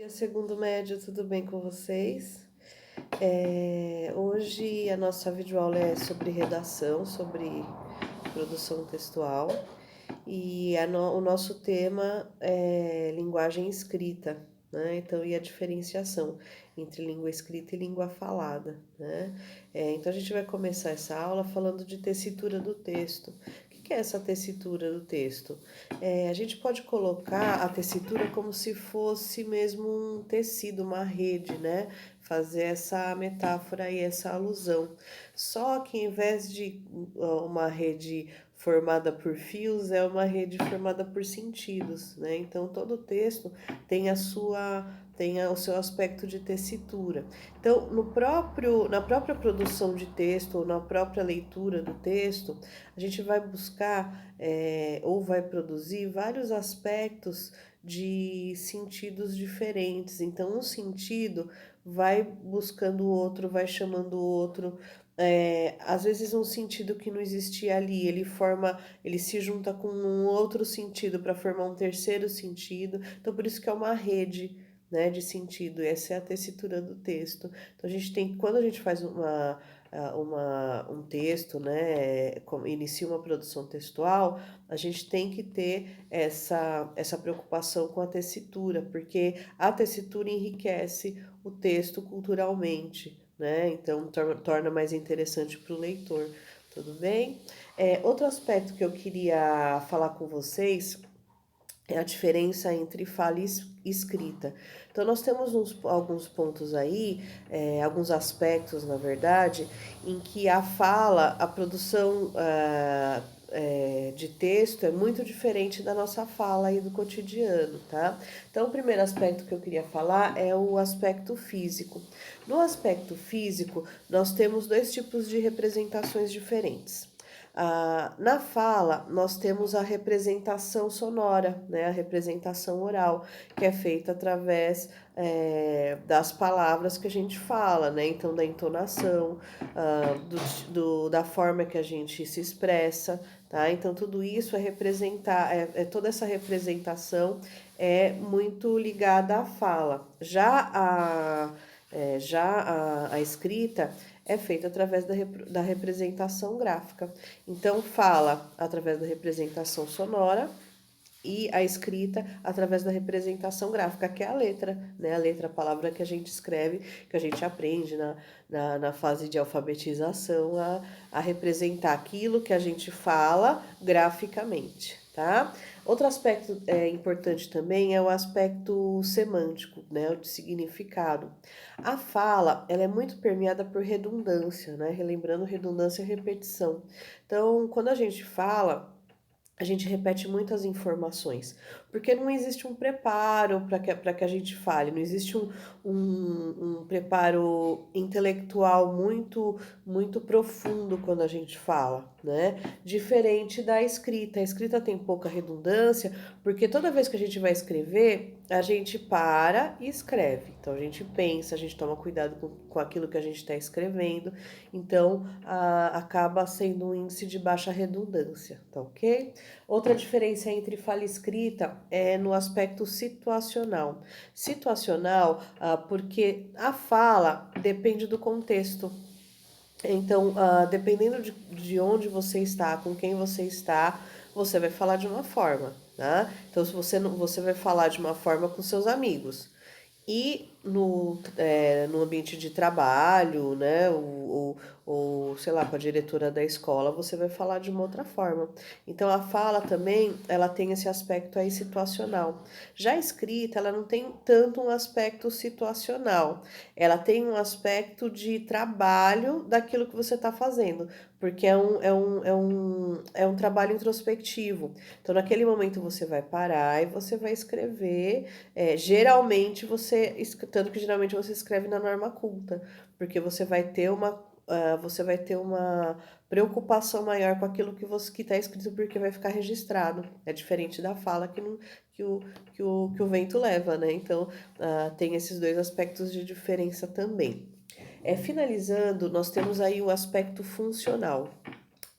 Dia, segundo médio, tudo bem com vocês? Hoje a nossa videoaula é sobre redação, sobre produção textual e o nosso tema é linguagem escrita, né? Então, e a diferenciação entre língua escrita e língua falada, né? Então, a gente vai começar essa aula falando de tessitura do texto. O que é essa tessitura do texto? A gente pode colocar a tessitura como se fosse mesmo um tecido, uma rede, né? Fazer essa metáfora e essa alusão. Só que em vez de uma rede formada por fios, é uma rede formada por sentidos, né? Então todo texto tem o seu aspecto de tessitura. Então, na própria produção de texto ou na própria leitura do texto, a gente vai buscar ou vai produzir vários aspectos de sentidos diferentes. Então, um sentido vai buscando o outro, vai chamando o outro. Às vezes um sentido que não existia ali, ele se junta com um outro sentido para formar um terceiro sentido. Então, por isso que é uma rede, né, de sentido. Essa é a tessitura do texto. Então, quando a gente faz um texto, né, inicia uma produção textual, a gente tem que ter essa preocupação com a tessitura, porque a tessitura enriquece o texto culturalmente, né? Então torna mais interessante para o leitor, tudo bem? Outro aspecto que eu queria falar com vocês é a diferença entre fala e escrita. Então, nós temos alguns pontos aí, alguns aspectos, na verdade, em que a fala, a produção de texto é muito diferente da nossa fala aí do cotidiano, tá? Então, o primeiro aspecto que eu queria falar é o aspecto físico. No aspecto físico, nós temos dois tipos de representações diferentes. Na fala, nós temos a representação sonora, né? A representação oral, que é feita através das palavras que a gente fala, né? Então, da entonação, da forma que a gente se expressa, tá? Então, tudo isso toda essa representação é muito ligada à fala. Já a escrita é feita através da representação gráfica. Então, fala através da representação sonora e a escrita através da representação gráfica, que é a letra, né? A letra, a palavra que a gente escreve, que a gente aprende na fase de alfabetização a representar aquilo que a gente fala graficamente, tá? Outro aspecto importante também é o aspecto semântico, né? O de significado. A fala, ela é muito permeada por redundância, né? Relembrando redundância e repetição. Então, quando a gente fala, a gente repete muitas informações, porque não existe um preparo para que a gente fale, não existe um preparo intelectual muito profundo quando a gente fala, né? Diferente da escrita. A escrita tem pouca redundância, porque toda vez que a gente vai escrever, a gente para e escreve. Então a gente pensa, a gente toma cuidado com aquilo que a gente está escrevendo, então acaba sendo um índice de baixa redundância, tá ok? Outra diferença entre fala e escrita é no aspecto situacional. Situacional, porque a fala depende do contexto. Então, dependendo de onde você está, com quem você está, você vai falar de uma forma, tá? Então, se você não, você vai falar de uma forma com seus amigos. E no ambiente de trabalho, né, ou, sei lá, com a diretora da escola, você vai falar de uma outra forma. Então, a fala também, ela tem esse aspecto aí situacional. Já a escrita, ela não tem tanto um aspecto situacional. Ela tem um aspecto de trabalho daquilo que você está fazendo, porque é um trabalho introspectivo. Então, naquele momento, você vai parar e você vai escrever tanto que geralmente você escreve na norma culta, porque você vai ter uma preocupação maior com aquilo que está escrito, porque vai ficar registrado. É diferente da fala que, não, que o vento leva, né? Então, tem esses dois aspectos de diferença também. Finalizando, nós temos aí o aspecto funcional.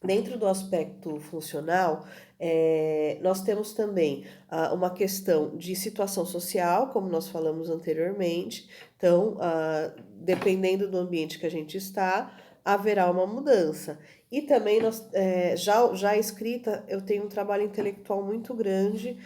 Dentro do aspecto funcional, nós temos também uma questão de situação social, como nós falamos anteriormente. Então, dependendo do ambiente que a gente está, haverá uma mudança. E também já a escrita, eu tenho um trabalho intelectual muito grande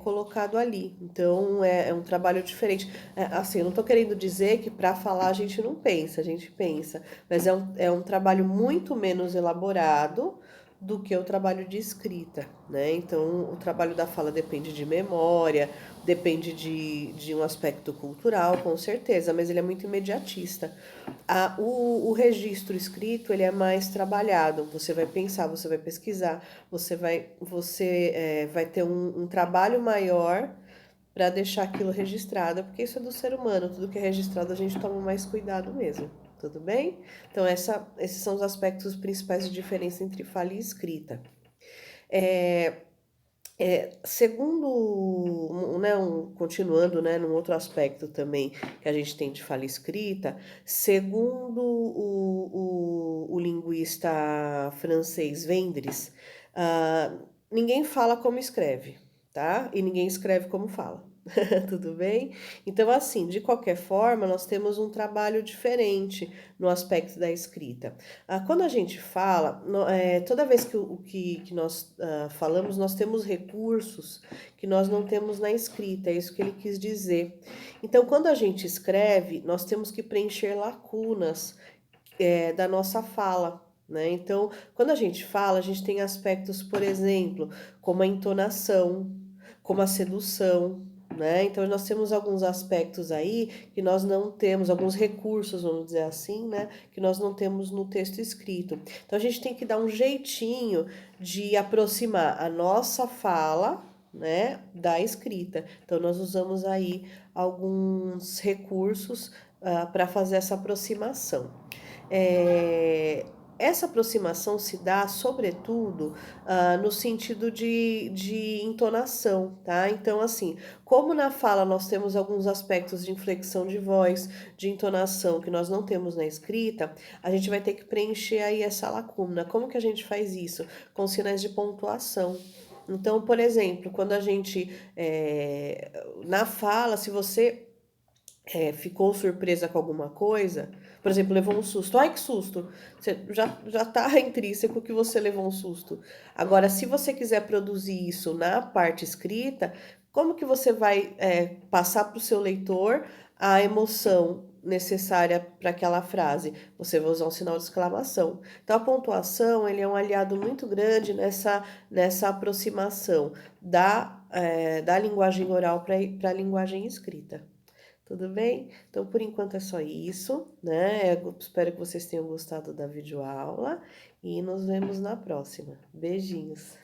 colocado ali. Então, é um trabalho diferente. Assim, eu não estou querendo dizer que para falar a gente não pensa, a gente pensa, mas é um trabalho muito menos elaborado do que o trabalho de escrita, né? Então, o trabalho da fala depende de memória, depende de um aspecto cultural, com certeza, mas ele é muito imediatista. O registro escrito, ele é mais trabalhado. Você vai pensar, você vai pesquisar, vai ter um trabalho maior para deixar aquilo registrado, porque isso é do ser humano, tudo que é registrado a gente toma mais cuidado mesmo, tudo bem? Então, esses são os aspectos principais de diferença entre fala e escrita. Segundo, né, continuando, né, num outro aspecto também que a gente tem de fala escrita, segundo o linguista francês Vendres, ninguém fala como escreve, tá? E ninguém escreve como fala. Tudo bem? Então, assim, de qualquer forma, nós temos um trabalho diferente no aspecto da escrita. Quando a gente fala, toda vez que nós falamos, nós temos recursos que nós não temos na escrita, é isso que ele quis dizer. Então, quando a gente escreve, nós temos que preencher lacunas da nossa fala. Né? Então, quando a gente fala, a gente tem aspectos, por exemplo, como a entonação, como a sedução, né? Então, nós temos alguns aspectos aí que nós não temos, alguns recursos, vamos dizer assim, né? Que nós não temos no texto escrito. Então, a gente tem que dar um jeitinho de aproximar a nossa fala, né, da escrita. Então, nós usamos aí alguns recursos para fazer essa aproximação. É, essa aproximação se dá, sobretudo, no sentido de entonação, tá? Então, assim, como na fala nós temos alguns aspectos de inflexão de voz, de entonação que nós não temos na escrita, a gente vai ter que preencher aí essa lacuna. Como que a gente faz isso? Com sinais de pontuação. Então, por exemplo, quando a gente, na fala, se você ficou surpresa com alguma coisa, por exemplo, levou um susto. Ai, que susto! Você já tá intrínseco que você levou um susto. Agora, se você quiser produzir isso na parte escrita, como que você vai passar para o seu leitor a emoção necessária para aquela frase? Você vai usar um sinal de exclamação. Então, a pontuação, ele é um aliado muito grande nessa aproximação da linguagem oral para a linguagem escrita. Tudo bem? Então, por enquanto é só isso, né? Eu espero que vocês tenham gostado da videoaula e nos vemos na próxima. Beijinhos!